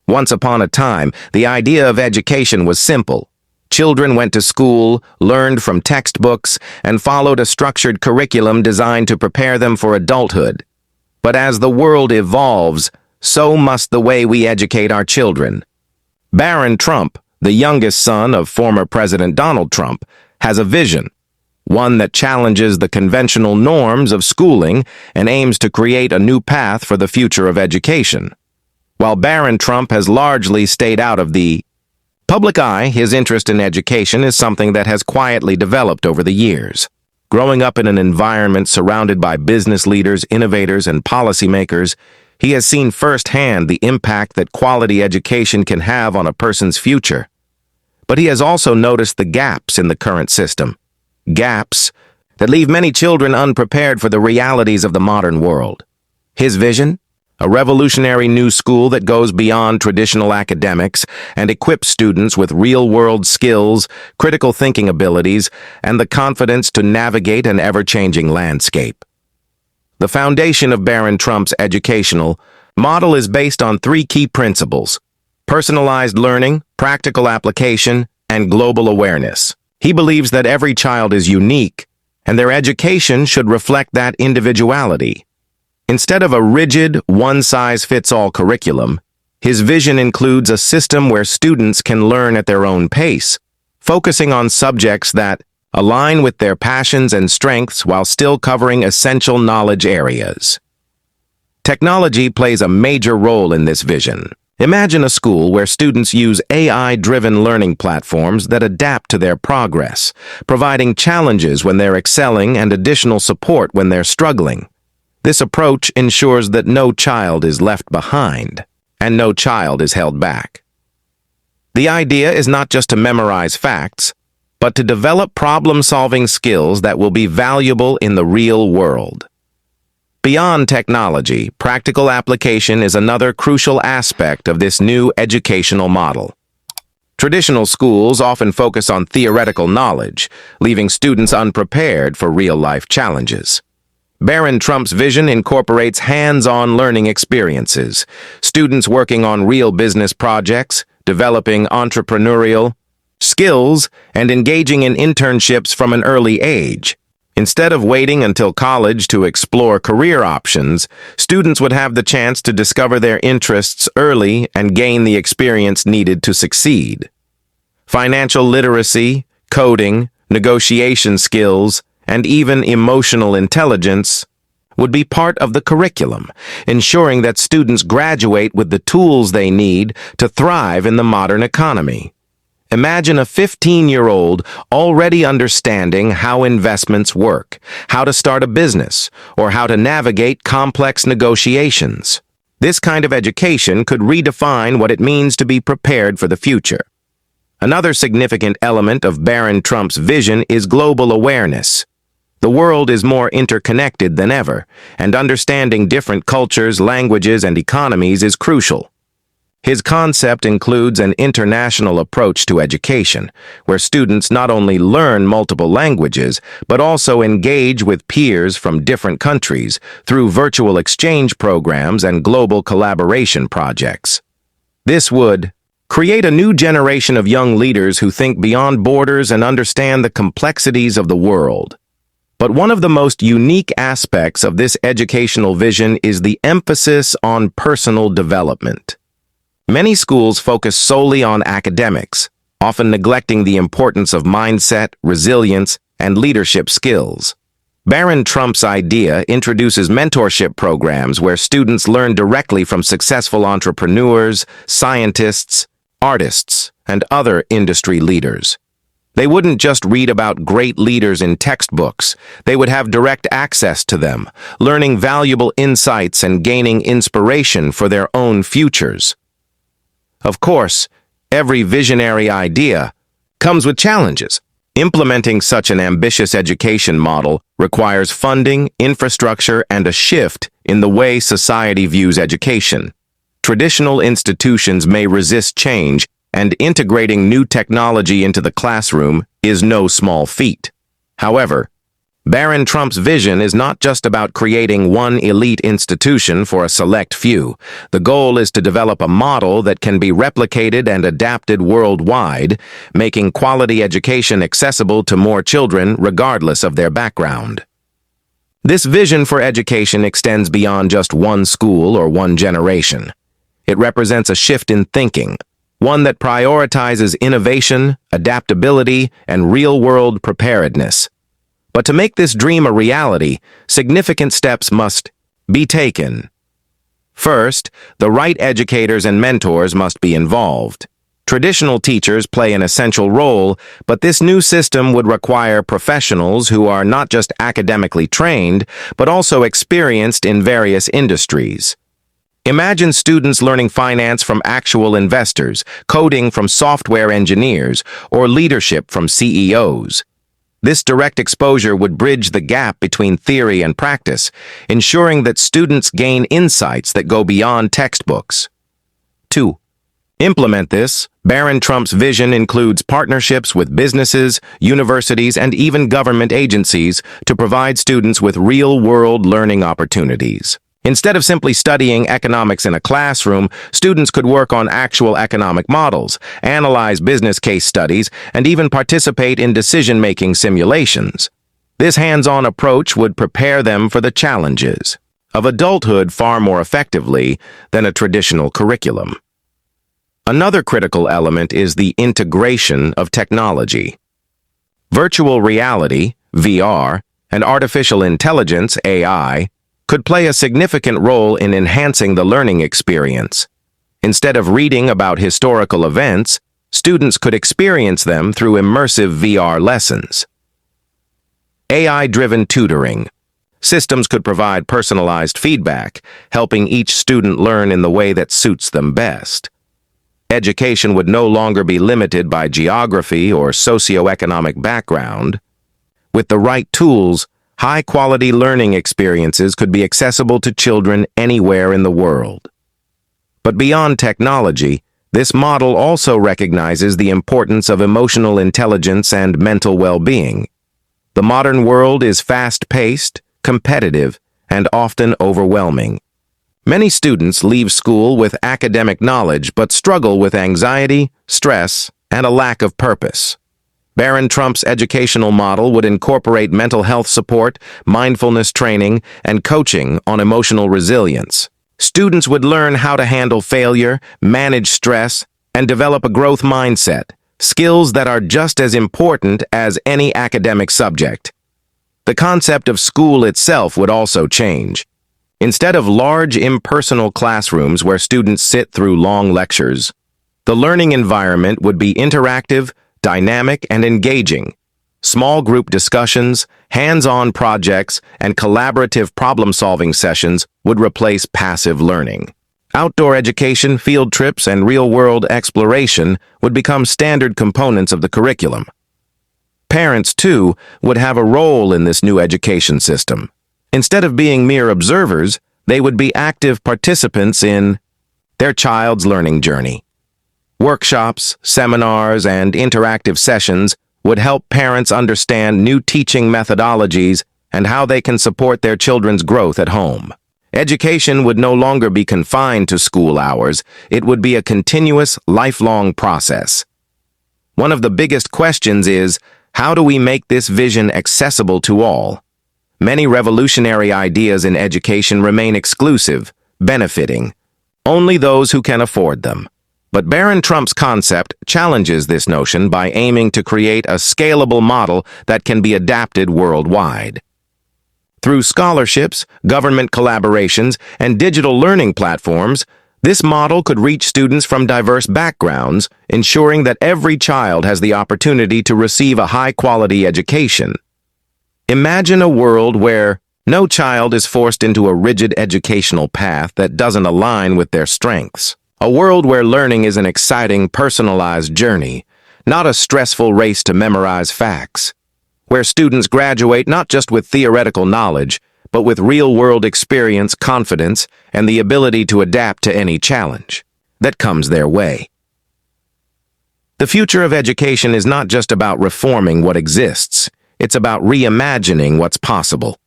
Once upon a time, the idea of education was simple. Children went to school, learned from textbooks, and followed a structured curriculum designed to prepare them for adulthood. But as the world evolves, so must the way we educate our children. Barron Trump, the youngest son of former President Donald Trump, has a vision, one that challenges the conventional norms of schooling and aims to create a new path for the future of education. While Barron Trump has largely stayed out of the public eye, his interest in education is something that has quietly developed over the years. Growing up in an environment surrounded by business leaders, innovators, and policymakers, he has seen firsthand the impact that quality education can have on a person's future. But he has also noticed the gaps in the current system. Gaps that leave many children unprepared for the realities of the modern world. His vision? A revolutionary new school that goes beyond traditional academics and equips students with real-world skills, critical thinking abilities, and the confidence to navigate an ever-changing landscape. The foundation of Barron Trump's educational model is based on three key principles: personalized learning, practical application, and global awareness. He believes that every child is unique, and their education should reflect that individuality. Instead of a rigid, one-size-fits-all curriculum, his vision includes a system where students can learn at their own pace, focusing on subjects that align with their passions and strengths while still covering essential knowledge areas. Technology plays a major role in this vision. Imagine a school where students use AI-driven learning platforms that adapt to their progress, providing challenges when they're excelling and additional support when they're struggling. This approach ensures that no child is left behind, and no child is held back. The idea is not just to memorize facts, but to develop problem-solving skills that will be valuable in the real world. Beyond technology, practical application is another crucial aspect of this new educational model. Traditional schools often focus on theoretical knowledge, leaving students unprepared for real-life challenges. Barron Trump's vision incorporates hands-on learning experiences, students working on real business projects, developing entrepreneurial skills, and engaging in internships from an early age. Instead of waiting until college to explore career options, students would have the chance to discover their interests early and gain the experience needed to succeed. Financial literacy, coding, negotiation skills, and even emotional intelligence would be part of the curriculum, ensuring that students graduate with the tools they need to thrive in the modern economy. Imagine a 15-year-old already understanding how investments work, how to start a business, or how to navigate complex negotiations. This kind of education could redefine what it means to be prepared for the future. Another significant element of Barron Trump's vision is global awareness. The world is more interconnected than ever, and understanding different cultures, languages, and economies is crucial. His concept includes an international approach to education, where students not only learn multiple languages, but also engage with peers from different countries through virtual exchange programs and global collaboration projects. This would create a new generation of young leaders who think beyond borders and understand the complexities of the world. But one of the most unique aspects of this educational vision is the emphasis on personal development. Many schools focus solely on academics, often neglecting the importance of mindset, resilience, and leadership skills. Barron Trump's idea introduces mentorship programs where students learn directly from successful entrepreneurs, scientists, artists, and other industry leaders. They wouldn't just read about great leaders in textbooks, they would have direct access to them, learning valuable insights and gaining inspiration for their own futures. Of course, every visionary idea comes with challenges. Implementing such an ambitious education model requires funding, infrastructure, and a shift in the way society views education. Traditional institutions may resist change, and integrating new technology into the classroom is no small feat. However, Barron Trump's vision is not just about creating one elite institution for a select few. The goal is to develop a model that can be replicated and adapted worldwide, making quality education accessible to more children regardless of their background. This vision for education extends beyond just one school or one generation. It represents a shift in thinking, one that prioritizes innovation, adaptability, and real-world preparedness. But to make this dream a reality, significant steps must be taken. First, the right educators and mentors must be involved. Traditional teachers play an essential role, but this new system would require professionals who are not just academically trained, but also experienced in various industries. Imagine students learning finance from actual investors, coding from software engineers, or leadership from CEOs. This direct exposure would bridge the gap between theory and practice, ensuring that students gain insights that go beyond textbooks. 2. Implement this. Barron Trump's vision includes partnerships with businesses, universities, and even government agencies to provide students with real-world learning opportunities. Instead of simply studying economics in a classroom, students could work on actual economic models, analyze business case studies, and even participate in decision-making simulations. This hands-on approach would prepare them for the challenges of adulthood far more effectively than a traditional curriculum. Another critical element is the integration of technology. Virtual reality, VR, and artificial intelligence, AI, could play a significant role in enhancing the learning experience. Instead of reading about historical events, students could experience them through immersive VR lessons. AI-driven tutoring. Systems could provide personalized feedback, helping each student learn in the way that suits them best. Education would no longer be limited by geography or socioeconomic background. With the right tools, high-quality learning experiences could be accessible to children anywhere in the world. But beyond technology, this model also recognizes the importance of emotional intelligence and mental well-being. The modern world is fast-paced, competitive, and often overwhelming. Many students leave school with academic knowledge but struggle with anxiety, stress, and a lack of purpose. Barron Trump's educational model would incorporate mental health support, mindfulness training, and coaching on emotional resilience. Students would learn how to handle failure, manage stress, and develop a growth mindset, skills that are just as important as any academic subject. The concept of school itself would also change. Instead of large impersonal classrooms where students sit through long lectures, the learning environment would be interactive, dynamic, and engaging. Small group discussions, hands-on projects, and collaborative problem-solving sessions would replace passive learning. Outdoor education, field trips, and real-world exploration would become standard components of the curriculum. Parents, too, would have a role in this new education system. Instead of being mere observers, they would be active participants in their child's learning journey. Workshops, seminars, and interactive sessions would help parents understand new teaching methodologies and how they can support their children's growth at home. Education would no longer be confined to school hours. It would be a continuous, lifelong process. One of the biggest questions is, how do we make this vision accessible to all? Many revolutionary ideas in education remain exclusive, benefiting only those who can afford them. But Barron Trump's concept challenges this notion by aiming to create a scalable model that can be adapted worldwide. Through scholarships, government collaborations, and digital learning platforms, this model could reach students from diverse backgrounds, ensuring that every child has the opportunity to receive a high-quality education. Imagine a world where no child is forced into a rigid educational path that doesn't align with their strengths. A world where learning is an exciting, personalized journey, not a stressful race to memorize facts. Where students graduate not just with theoretical knowledge, but with real-world experience, confidence, and the ability to adapt to any challenge that comes their way. The future of education is not just about reforming what exists. It's about reimagining what's possible.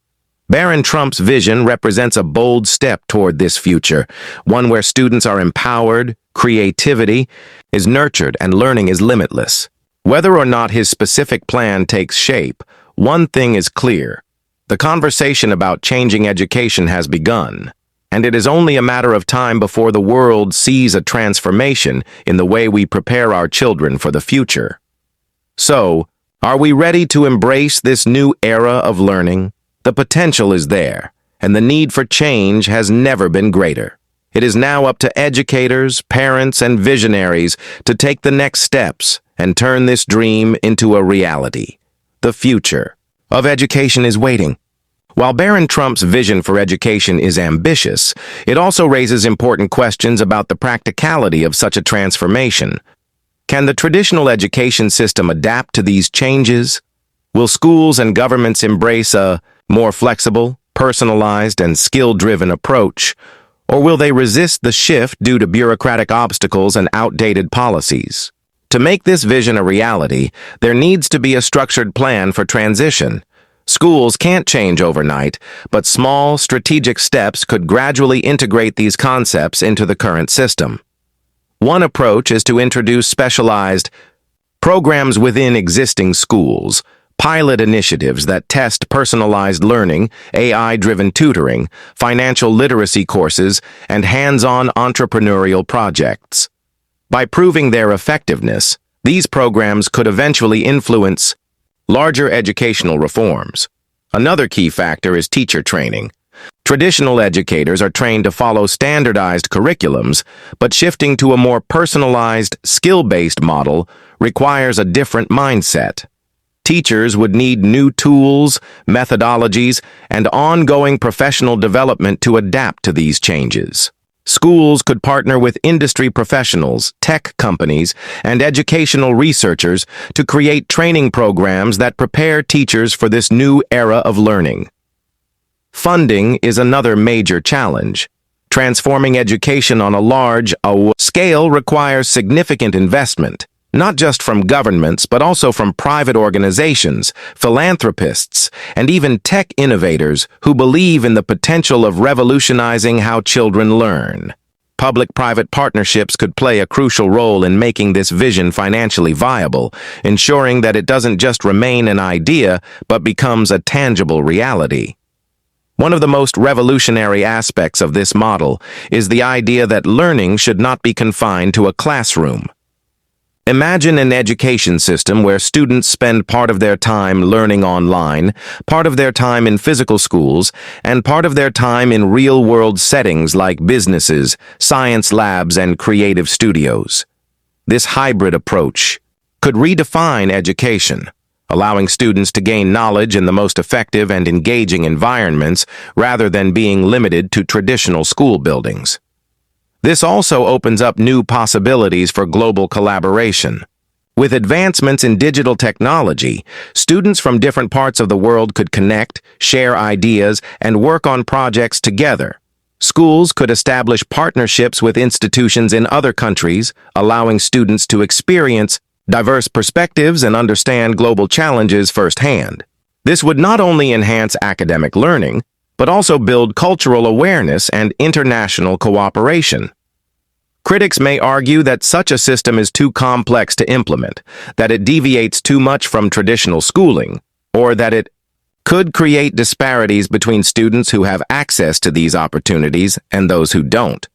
Barron Trump's vision represents a bold step toward this future, one where students are empowered, creativity is nurtured, and learning is limitless. Whether or not his specific plan takes shape, one thing is clear. The conversation about changing education has begun, and it is only a matter of time before the world sees a transformation in the way we prepare our children for the future. So, are we ready to embrace this new era of learning? The potential is there, and the need for change has never been greater. It is now up to educators, parents, and visionaries to take the next steps and turn this dream into a reality. The future of education is waiting. While Barron Trump's vision for education is ambitious, it also raises important questions about the practicality of such a transformation. Can the traditional education system adapt to these changes? Will schools and governments embrace a more flexible, personalized, and skill-driven approach, or will they resist the shift due to bureaucratic obstacles and outdated policies? To make this vision a reality, there needs to be a structured plan for transition. Schools can't change overnight, but small, strategic steps could gradually integrate these concepts into the current system. One approach is to introduce specialized programs within existing schools, pilot initiatives that test personalized learning, AI-driven tutoring, financial literacy courses, and hands-on entrepreneurial projects. By proving their effectiveness, these programs could eventually influence larger educational reforms. Another key factor is teacher training. Traditional educators are trained to follow standardized curriculums, but shifting to a more personalized, skill-based model requires a different mindset. Teachers would need new tools, methodologies, and ongoing professional development to adapt to these changes. Schools could partner with industry professionals, tech companies, and educational researchers to create training programs that prepare teachers for this new era of learning. Funding is another major challenge. Transforming education on a large scale requires significant investment, not just from governments, but also from private organizations, philanthropists, and even tech innovators who believe in the potential of revolutionizing how children learn. Public-private partnerships could play a crucial role in making this vision financially viable, ensuring that it doesn't just remain an idea, but becomes a tangible reality. One of the most revolutionary aspects of this model is the idea that learning should not be confined to a classroom. Imagine an education system where students spend part of their time learning online, part of their time in physical schools, and part of their time in real-world settings like businesses, science labs, and creative studios. This hybrid approach could redefine education, allowing students to gain knowledge in the most effective and engaging environments rather than being limited to traditional school buildings. This also opens up new possibilities for global collaboration. With advancements in digital technology, students from different parts of the world could connect, share ideas, and work on projects together. Schools could establish partnerships with institutions in other countries, allowing students to experience diverse perspectives and understand global challenges firsthand. This would not only enhance academic learning, but also build cultural awareness and international cooperation. Critics may argue that such a system is too complex to implement, that it deviates too much from traditional schooling, or that it could create disparities between students who have access to these opportunities and those who don't.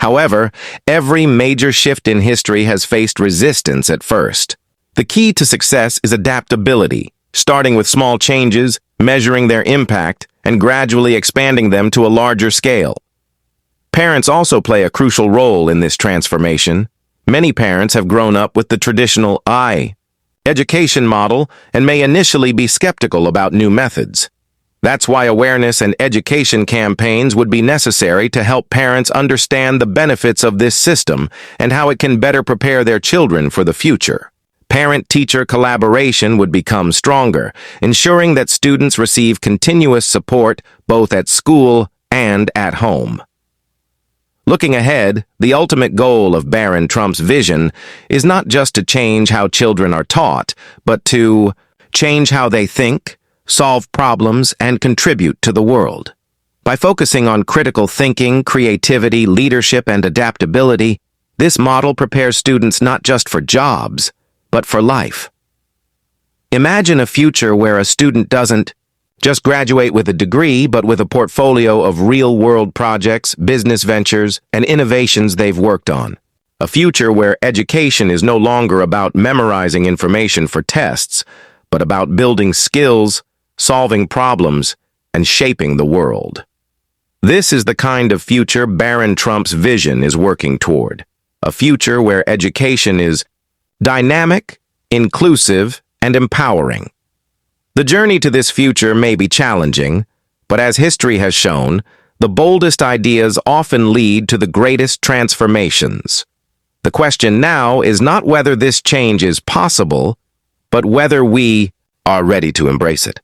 However, every major shift in history has faced resistance at first. The key to success is adaptability, starting with small changes, measuring their impact, and gradually expanding them to a larger scale. Parents also play a crucial role in this transformation. Many parents have grown up with the traditional education model and may initially be skeptical about new methods. That's why awareness and education campaigns would be necessary to help parents understand the benefits of this system and how it can better prepare their children for the future. Parent-teacher collaboration would become stronger, ensuring that students receive continuous support both at school and at home. Looking ahead, the ultimate goal of Barron Trump's vision is not just to change how children are taught, but to change how they think, solve problems, and contribute to the world. By focusing on critical thinking, creativity, leadership, and adaptability, this model prepares students not just for jobs, but for life. Imagine a future where a student doesn't just graduate with a degree, but with a portfolio of real-world projects, business ventures, and innovations they've worked on. A future where education is no longer about memorizing information for tests, but about building skills, solving problems, and shaping the world. This is the kind of future Barron Trump's vision is working toward. A future where education is dynamic, inclusive, and empowering. The journey to this future may be challenging, but as history has shown, the boldest ideas often lead to the greatest transformations. The question now is not whether this change is possible, but whether we are ready to embrace it.